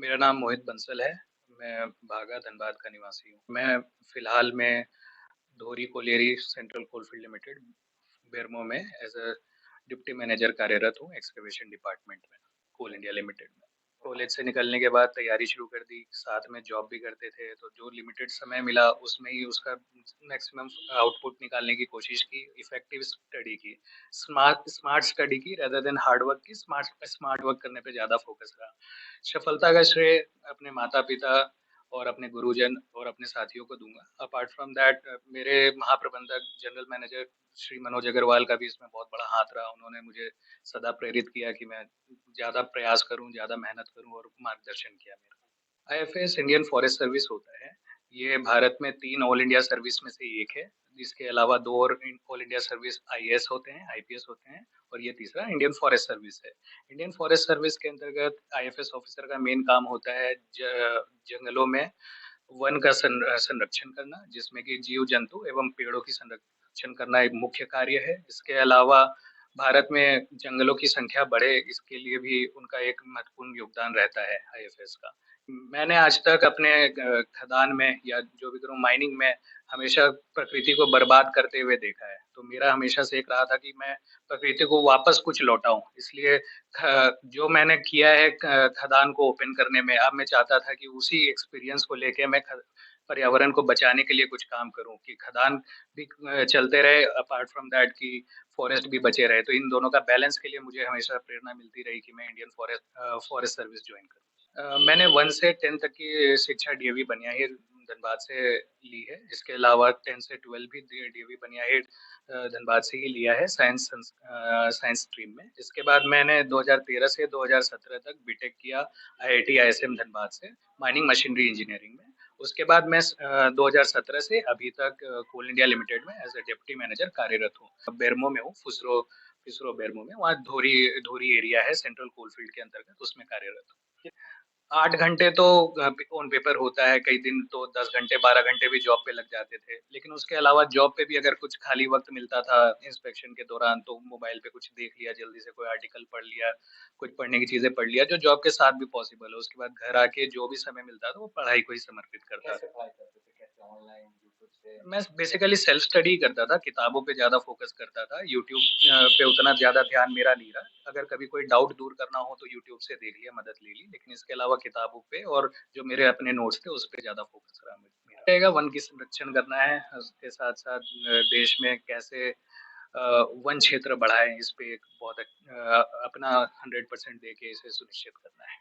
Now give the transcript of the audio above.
मेरा नाम मोहित बंसल है। मैं भागा धनबाद का निवासी हूँ। मैं फ़िलहाल में धोरी colliery central coalfield limited Bermo में एज़ अ डिप्टी मैनेजर कार्यरत हूँ एक्सकवेशन डिपार्टमेंट में, कोल इंडिया लिमिटेड में। कॉलेज से निकलने के बाद तैयारी शुरू कर दी, साथ में जॉब भी करते थे, तो जो लिमिटेड समय मिला उसमें ही उसका मैक्सिमम आउटपुट निकालने की कोशिश की, इफ़ेक्टिव स्टडी की, स्मार्ट स्मार्ट स्टडी की रेदर देन हार्ड वर्क की, स्मार्ट स्मार्ट वर्क करने पे ज़्यादा फ़ोकस रहा। सफलता का श्रेय अपने माता-पिता और अपने गुरुजन और अपने साथियों को दूँगा। अपार्ट फ्रॉम दैट मेरे महाप्रबंधक जनरल मैनेजर श्री मनोज अग्रवाल का भी इसमें बहुत बड़ा हाथ रहा। उन्होंने मुझे सदा प्रेरित किया कि मैं ज़्यादा प्रयास करूँ, ज़्यादा मेहनत करूँ और मार्गदर्शन किया मेरा। आईएफएस इंडियन फॉरेस्ट सर्विस होता है। ये भारत में 3 ऑल इंडिया सर्विस में से एक है। इसके अलावा 2 और ऑल इंडिया सर्विस आईएएस होते हैं, आईपीएस होते हैं और ये तीसरा इंडियन फॉरेस्ट सर्विस है। इंडियन फॉरेस्ट सर्विस के अंतर्गत आईएफएस ऑफिसर का मेन काम होता है जंगलों में वन का संरक्षण करना, जिसमें कि जीव-जंतु एवं पेड़ों की संरक्षण करना एक मुख्य कार्य है। इसके अलावा भारत में जंगलों की संख्या बढ़े, इसके लिए भी उनका एक महत्वपूर्ण योगदान रहता है आईएफएस का। मैंने आज तक अपने खदान में या जो भी करूँ माइनिंग में हमेशा प्रकृति को बर्बाद करते हुए देखा है। तो मेरा हमेशा से एक रहा था कि मैं प्रकृति को वापस कुछ लौटाऊँ। इसलिए जो मैंने किया है खदान को ओपन करने में, अब मैं चाहता था कि उसी एक्सपीरियंस को लेके मैं पर्यावरण को बचाने के लिए कुछ काम करूं कि खदान भी चलते रहे, अपार्ट फ्रॉम दैट कि फॉरेस्ट भी बचे रहे। तो इन दोनों का बैलेंस के लिए मुझे हमेशा प्रेरणा मिलती रही कि मैं इंडियन फॉरेस्ट सर्विस ज्वाइन करूं। मैंने 1 से 10 तक की शिक्षा डीएवी बनियाहिर धनबाद से ली है। इसके अलावा 10 से 12 भी डीएवी बनियाहिर धनबाद से ही लिया है साइंस स्ट्रीम में। इसके बाद मैंने 2013 से 2017 तक बीटेक किया आईआईटी आईएसएम धनबाद से माइनिंग मशीनरी इंजीनियरिंग में। उसके बाद मैं 2017 से अभी तक कोल इंडिया लिमिटेड में एज अ डिप्टी मैनेजर कार्यरत हूँ। बेरमो में हूँ, फुसरो फुसरो बेरमो में। वहाँ धोरी धोरी एरिया है सेंट्रल कोलफील्ड के अंतर्गत, उसमें कार्यरत हूँ। 8 घंटे तो ऑन पेपर होता है, कई दिन तो 10 घंटे, 12 घंटे भी जॉब पे लग जाते थे। लेकिन उसके अलावा जॉब पे भी अगर कुछ खाली वक़्त मिलता था इंस्पेक्शन के दौरान, तो मोबाइल पे कुछ देख लिया, जल्दी से कोई आर्टिकल पढ़ लिया, कुछ पढ़ने की चीज़ें पढ़ लिया, जो जॉब के साथ भी पॉसिबल है। उसके बाद घर आके जो भी समय मिलता था, वो पढ़ाई को ही समर्पित करता कैसे था। पढ़ाई करते थे? कैसे ऑनलाइन, यूट्यूब से? मैं बेसिकली सेल्फ स्टडी करता था, किताबों पे ज़्यादा फ़ोकस करता था, यूट्यूब पे उतना ज़्यादा ध्यान मेरा नहीं रहा। अगर कभी कोई डाउट दूर करना हो तो यूट्यूब से देख लिया, मदद ले ली, लेकिन इसके अलावा किताबों पे और जो मेरे अपने नोट्स थे, उस पे ज़्यादा फ़ोकस रहा मेरा। रहेगा वन की संरक्षण करना है, उसके साथ-साथ देश में कैसे वन क्षेत्र बढ़ाएँ, इस पे एक बहुत अपना 100% दे के इसे सुनिश्चित करना है।